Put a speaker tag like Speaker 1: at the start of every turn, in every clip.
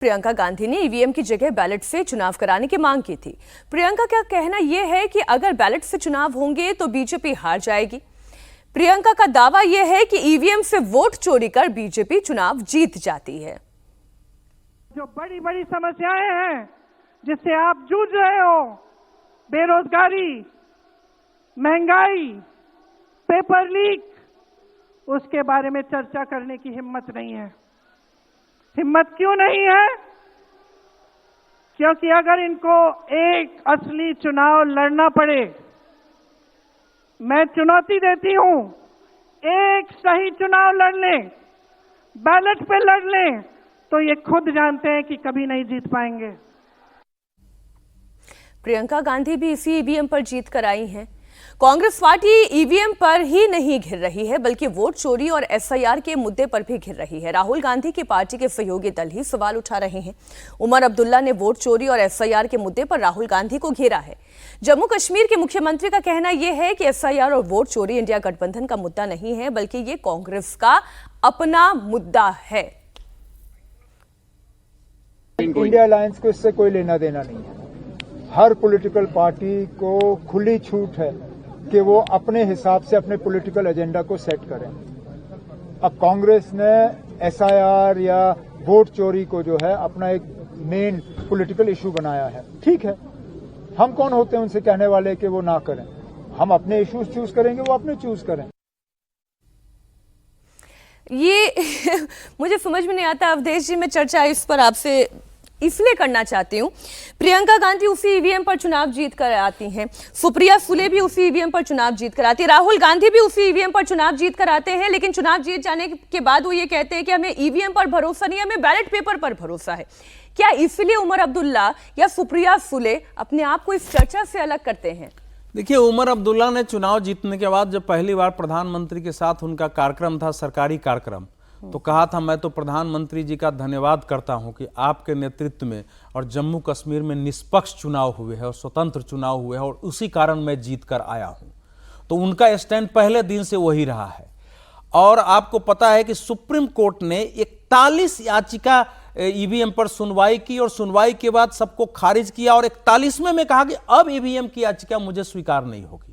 Speaker 1: प्रियंका गांधी ने ईवीएम की जगह बैलेट से चुनाव कराने की मांग की थी। प्रियंका का कहना यह है कि अगर बैलेट से चुनाव होंगे तो बीजेपी हार जाएगी। प्रियंका का दावा यह है कि ईवीएम से वोट चोरी कर बीजेपी चुनाव जीत जाती है।
Speaker 2: जो बड़ी बड़ी समस्याएं हैं जिससे आप जूझ रहे हो, बेरोजगारी, महंगाई, पेपर लीक, उसके बारे में चर्चा करने की हिम्मत नहीं है। हिम्मत क्यों नहीं है? क्योंकि अगर इनको एक असली चुनाव लड़ना पड़े, मैं चुनौती देती हूं, एक सही चुनाव लड़ लें, बैलेट पे लड़ लें, तो ये खुद जानते हैं कि कभी नहीं जीत पाएंगे।
Speaker 1: प्रियंका गांधी भी इसी ईवीएम पर जीत कर आई हैं। कांग्रेस पार्टी ईवीएम पर ही नहीं घिर रही है, बल्कि वोट चोरी और एसआईआर के मुद्दे पर भी घिर रही है। राहुल गांधी की पार्टी के सहयोगी दल ही सवाल उठा रहे हैं। उमर अब्दुल्ला ने वोट चोरी और एसआईआर के मुद्दे पर राहुल गांधी को घेरा है। जम्मू कश्मीर के मुख्यमंत्री का कहना यह है कि एसआईआर और वोट चोरी इंडिया गठबंधन का मुद्दा नहीं है, बल्कि ये कांग्रेस का अपना मुद्दा है।
Speaker 3: इंडिया अलायंस को इससे कोई लेना देना नहीं है। हर पॉलिटिकल पार्टी को खुली छूट है कि वो अपने हिसाब से अपने पॉलिटिकल एजेंडा को सेट करें। अब कांग्रेस ने एसआईआर या वोट चोरी को जो है अपना एक मेन पॉलिटिकल इशू बनाया है। ठीक है, हम कौन होते हैं उनसे कहने वाले कि वो ना करें। हम अपने इश्यूज चूज करेंगे, वो अपने चूज करें।
Speaker 1: ये मुझे समझ में नहीं आता अवधेश जी, मैं चर्चा इस पर आपसे इसलिए करना चाहती हूं। प्रियंका गांधी उसी ईवीएम पर चुनाव जीत कर आती हैं, सुप्रिया सुले भी उसी ईवीएम पर चुनाव जीत कर आती है, राहुल गांधी भी उसी ईवीएम पर चुनाव जीत कर आते हैं। लेकिन चुनाव जीत जाने के बाद वो ये कहते हैं कि हमें ईवीएम पर भरोसा नहीं, हमें बैलेट पेपर पर भरोसा है। क्या इसलिए उमर अब्दुल्ला या सुप्रिया सुले अपने आप को इस चर्चा से अलग करते हैं?
Speaker 4: देखिए, उमर अब्दुल्ला ने चुनाव जीतने के बाद जब पहली बार प्रधानमंत्री के साथ उनका कार्यक्रम था, सरकारी कार्यक्रम, तो कहा था मैं तो प्रधानमंत्री जी का धन्यवाद करता हूं कि आपके नेतृत्व में और जम्मू कश्मीर में निष्पक्ष चुनाव हुए हैं और स्वतंत्र चुनाव हुए हैं और उसी कारण मैं जीत कर आया हूं। तो उनका स्टैंड पहले दिन से वही रहा है। और आपको पता है कि सुप्रीम कोर्ट ने 41 याचिका ईवीएम पर सुनवाई की और सुनवाई के बाद सबको खारिज किया और 41वें में कहा कि अब ईवीएम की याचिका मुझे स्वीकार नहीं होगी।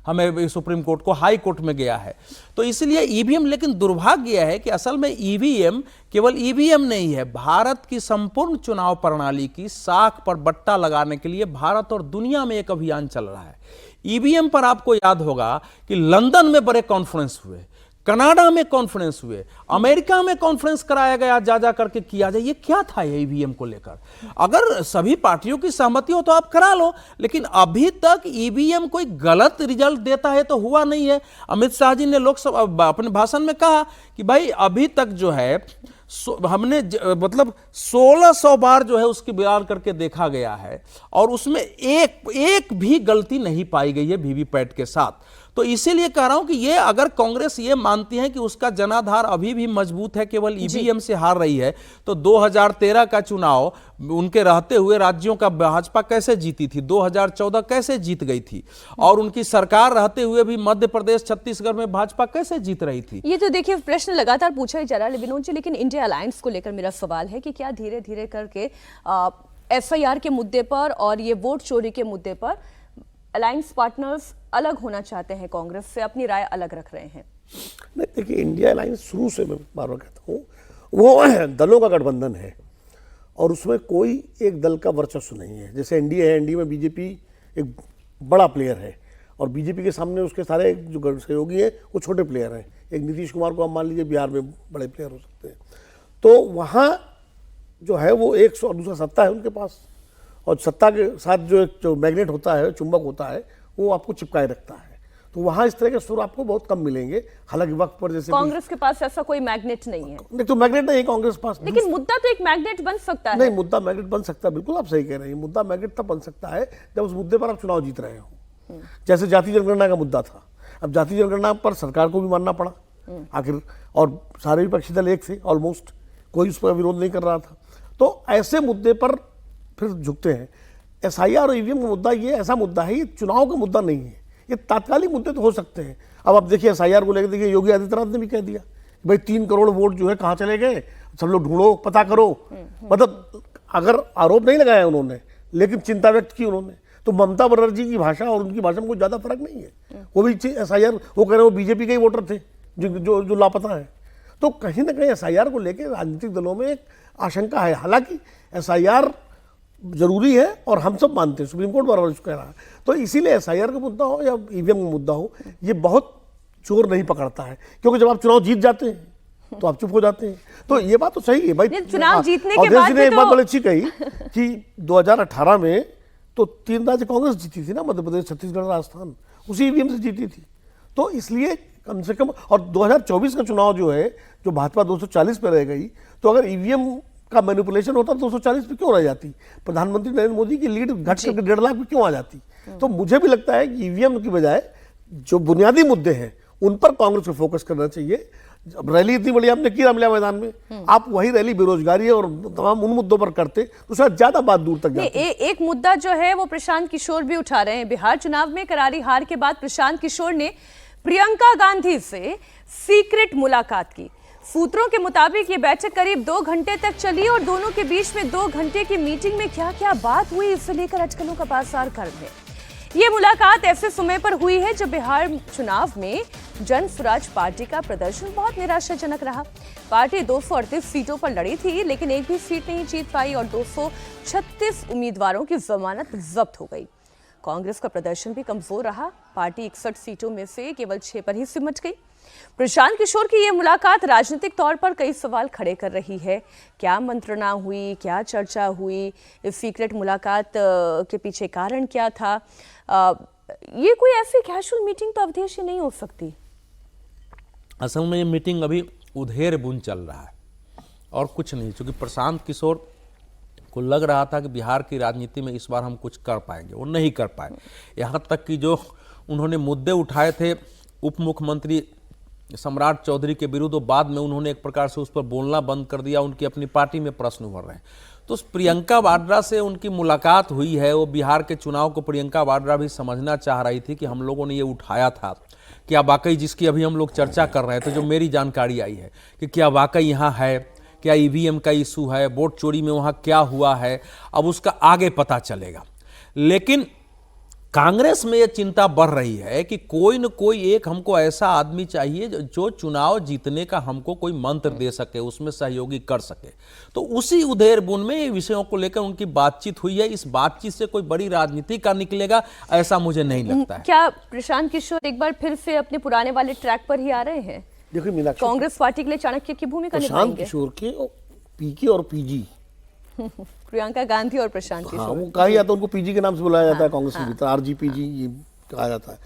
Speaker 4: हमें सुप्रीम कोर्ट को हाई कोर्ट में गया है। तो इसलिए ईवीएम, लेकिन दुर्भाग्य यह है कि असल में ईवीएम केवल ईवीएम नहीं है, भारत की संपूर्ण चुनाव प्रणाली की साख पर बट्टा लगाने के लिए भारत और दुनिया में एक अभियान चल रहा है। ईवीएम पर आपको याद होगा कि लंदन में बड़े कॉन्फ्रेंस हुए, कनाडा में कॉन्फ्रेंस हुए, अमेरिका में कॉन्फ्रेंस कराया गया, जा करके किया जाए। ये क्या था ये ईवीएम को लेकर? अगर सभी पार्टियों की सहमति हो तो आप करा लो, लेकिन अभी तक ईवीएम कोई गलत रिजल्ट देता है तो हुआ नहीं है। अमित शाह जी ने लोकसभा अपने भाषण में कहा कि भाई अभी तक जो है हमने मतलब 1600 बार जो है उसकी बयान करके देखा गया है और उसमें एक भी गलती नहीं पाई गई है वीवीपैट के साथ। तो इसीलिए कह रहा हूं कि ये अगर कांग्रेस ये मानती है कि उसका जनाधार अभी भी मजबूत है, केवल ईवीएम से हार रही है, तो 2013 का चुनाव उनके रहते हुए राज्यों का भाजपा कैसे जीती थी, 2014 कैसे जीत गई थी, और उनकी सरकार रहते हुए भी मध्य प्रदेश, छत्तीसगढ़ में भाजपा कैसे जीत रही थी।
Speaker 1: ये तो देखिए प्रश्न लगातार पूछा ही जा रहा है विनोद जी, लेकिन इंडिया अलायंस को लेकर मेरा सवाल है कि क्या धीरे धीरे करके एफआईआर के मुद्दे पर और ये वोट चोरी के मुद्दे पर अलायंस पार्टनर्स अलग होना चाहते हैं, कांग्रेस से अपनी राय अलग रख रहे हैं?
Speaker 5: नहीं, देखिए, इंडिया अलायंस शुरू से मैं बार बार कहता हूँ वो दलों का गठबंधन है और उसमें कोई एक दल का वर्चस्व नहीं है। जैसे एनडीए है, एनडीए में बीजेपी एक बड़ा प्लेयर है और बीजेपी के सामने उसके सारे जो सहयोगी हैं वो छोटे प्लेयर हैं। एक नीतीश कुमार को आप मान लीजिए बिहार में बड़े प्लेयर हो सकते हैं। तो वहाँ जो है वो एक और दूसरा सत्ता है उनके पास, और सत्ता के साथ जो मैग्नेट होता है, चुंबक होता है, वो आपको चिपकाए रखता है। तो वहां इस तरह के सुर आपको बहुत कम मिलेंगे। हालांकि वक्त पर जैसे
Speaker 1: कांग्रेस के पास ऐसा कोई मैग्नेट नहीं है।
Speaker 5: नहीं, तो मैग्नेट नहीं है कांग्रेस पास,
Speaker 1: लेकिन मुद्दा तो एक मैग्नेट बन सकता है।
Speaker 5: नहीं, मुद्दा मैग्नेट बन सकता है, बिल्कुल आप सही कह रहे हैं। मुद्दा मैग्नेट तब बन सकता है जब उस मुद्दे पर आप चुनाव जीत रहे हो। जैसे जाति जनगणना का मुद्दा था, अब जाति जनगणना पर सरकार को भी मानना पड़ा आखिर, और सारे विपक्षी दल एक थे ऑलमोस्ट, कोई उस पर विरोध नहीं कर रहा था। तो ऐसे मुद्दे पर फिर झुकते हैं। एसआईआर और ईवीएम का मुद्दा ये ऐसा मुद्दा है, ये चुनाव का मुद्दा नहीं है। ये तात्कालिक मुद्दे तो हो सकते हैं। अब आप देखिए एसआईआर को लेकर देखिए, योगी आदित्यनाथ ने भी कह दिया भाई 3 करोड़ वोट जो है कहाँ चले गए, सब लोग ढूंढो, पता करो। मतलब अगर आरोप नहीं लगाया उन्होंने, लेकिन चिंता व्यक्त की उन्होंने, तो ममता बनर्जी की भाषा और उनकी भाषा में कोई ज्यादा फर्क नहीं है। वो भी SIR, वो कह रहे हैं वो बीजेपी के ही वोटर थे जो लापता है। तो कहीं ना कहीं SIR को लेकर राजनीतिक दलों में एक आशंका है। हालांकि SIR जरूरी है और हम सब मानते हैं, सुप्रीम कोर्ट बराबर इसको कह रहा है। तो इसीलिए SIR का मुद्दा हो या EVM का मुद्दा हो, ये बहुत जोर नहीं पकड़ता है, क्योंकि जब आप चुनाव जीत जाते हैं तो आप चुप हो जाते हैं। तो ये बात तो सही है भाई।
Speaker 1: चुनाव जीतने के
Speaker 5: अवधेश
Speaker 1: बाद
Speaker 5: जी ने
Speaker 1: भी
Speaker 5: एक
Speaker 1: तो-
Speaker 5: बात बड़ी अच्छी कही कि 2018 में तो 3 राज्य कांग्रेस जीती थी ना, मध्य प्रदेश, छत्तीसगढ़, राजस्थान, उसी EVM से जीती थी। तो इसलिए कम से कम, और 2024 का चुनाव जो है, जो भाजपा 240 पे रह गई, तो अगर EVM का मैनिपुलेशन होता तो 240 पे क्यों रह जाती? प्रधानमंत्री नरेंद्र मोदी की लीड घट करके 1.5 लाख पे क्यों आ जाती? तो मुझे भी लगता है कि EVM की बजाय जो बुनियादी मुद्दे हैं उन पर कांग्रेस को फोकस करना चाहिए। अब रैली इतनी बड़ी आपने की रामलीला मैदान में, आप वही रैली बेरोजगारी और तमाम उन मुद्दों पर करते तो शायद ज्यादा बात दूर तक जाती।
Speaker 1: एक मुद्दा जो है वो प्रशांत किशोर भी उठा रहे हैं। बिहार चुनाव में करारी हार के बाद प्रशांत किशोर ने प्रियंका गांधी से सीक्रेट मुलाकात की। सूत्रों के मुताबिक ये बैठक करीब 2 घंटे तक चली और दोनों के बीच में 2 घंटे की मीटिंग में क्या क्या बात हुई, इसे लेकर अटकलों का पासार कर रहे। ये मुलाकात ऐसे समय पर हुई है जब बिहार चुनाव में जन स्वराज पार्टी का प्रदर्शन बहुत निराशाजनक रहा। पार्टी 238 सीटों पर लड़ी थी, लेकिन एक भी सीट नहीं जीत पाई और 236 उम्मीदवारों की जमानत जब्त हो गई। कांग्रेस का प्रदर्शन भी कमजोर रहा। पार्टी 61 सीटों में से केवल 6 पर ही सिमट गई। प्रशांत किशोर की यह मुलाकात राजनीतिक तौर पर कई सवाल खड़े कर रही है। क्या मंत्रणा हुई, क्या चर्चा हुई, इस सीक्रेट मुलाकात के पीछे कारण क्या था? ये कोई ऐसी कैजुअल मीटिंग तो अवधेश नहीं हो सकती।
Speaker 4: असल में ये मीटिंग अभी उधेर बुन चल रहा है और कुछ नहीं, क्योंकि प्रशांत किशोर को लग रहा था कि बिहार की राजनीति में इस बार हम कुछ कर पाएंगे, वो नहीं कर पाए। यहाँ तक कि जो उन्होंने मुद्दे उठाए थे उप मुख्यमंत्री सम्राट चौधरी के विरुद्ध, बाद में उन्होंने एक प्रकार से उस पर बोलना बंद कर दिया। उनकी अपनी पार्टी में प्रश्न उभर रहे हैं। तो प्रियंका वाड्रा से उनकी मुलाकात हुई है। वो बिहार के चुनाव को प्रियंका वाड्रा भी समझना चाह रही थी कि हम लोगों ने ये उठाया था, क्या वाकई जिसकी अभी हम लोग चर्चा कर रहे थे, जो मेरी जानकारी आई है कि क्या वाकई यहाँ है, क्या EVM का इशू है, वोट चोरी में वहाँ क्या हुआ है, अब उसका आगे पता चलेगा। लेकिन कांग्रेस में यह चिंता बढ़ रही है कि कोई न कोई एक हमको ऐसा आदमी चाहिए जो चुनाव जीतने का हमको कोई मंत्र दे सके, उसमें सहयोगी कर सके। तो उसी उधेर बुन में ये विषयों को लेकर उनकी बातचीत हुई है। इस बातचीत से कोई बड़ी राजनीति का निकलेगा ऐसा मुझे नहीं लगता है।
Speaker 1: क्या प्रशांत किशोर एक बार फिर से अपने पुराने वाले ट्रैक पर ही आ रहे हैं?
Speaker 5: देखिए मीनाक्षी,
Speaker 1: कांग्रेस पार्टी के लिए चाणक्य की भूमिका
Speaker 5: प्रशांत
Speaker 1: निभाएंगे?
Speaker 5: किशोर के PK और PG,
Speaker 1: प्रियंका गांधी और प्रशांत
Speaker 5: हाँ,
Speaker 1: किशोर,
Speaker 5: वो कहा जाता है उनको PG के नाम से बुलाया जाता है कांग्रेस के भीतर, RGPG ये कहा जाता है।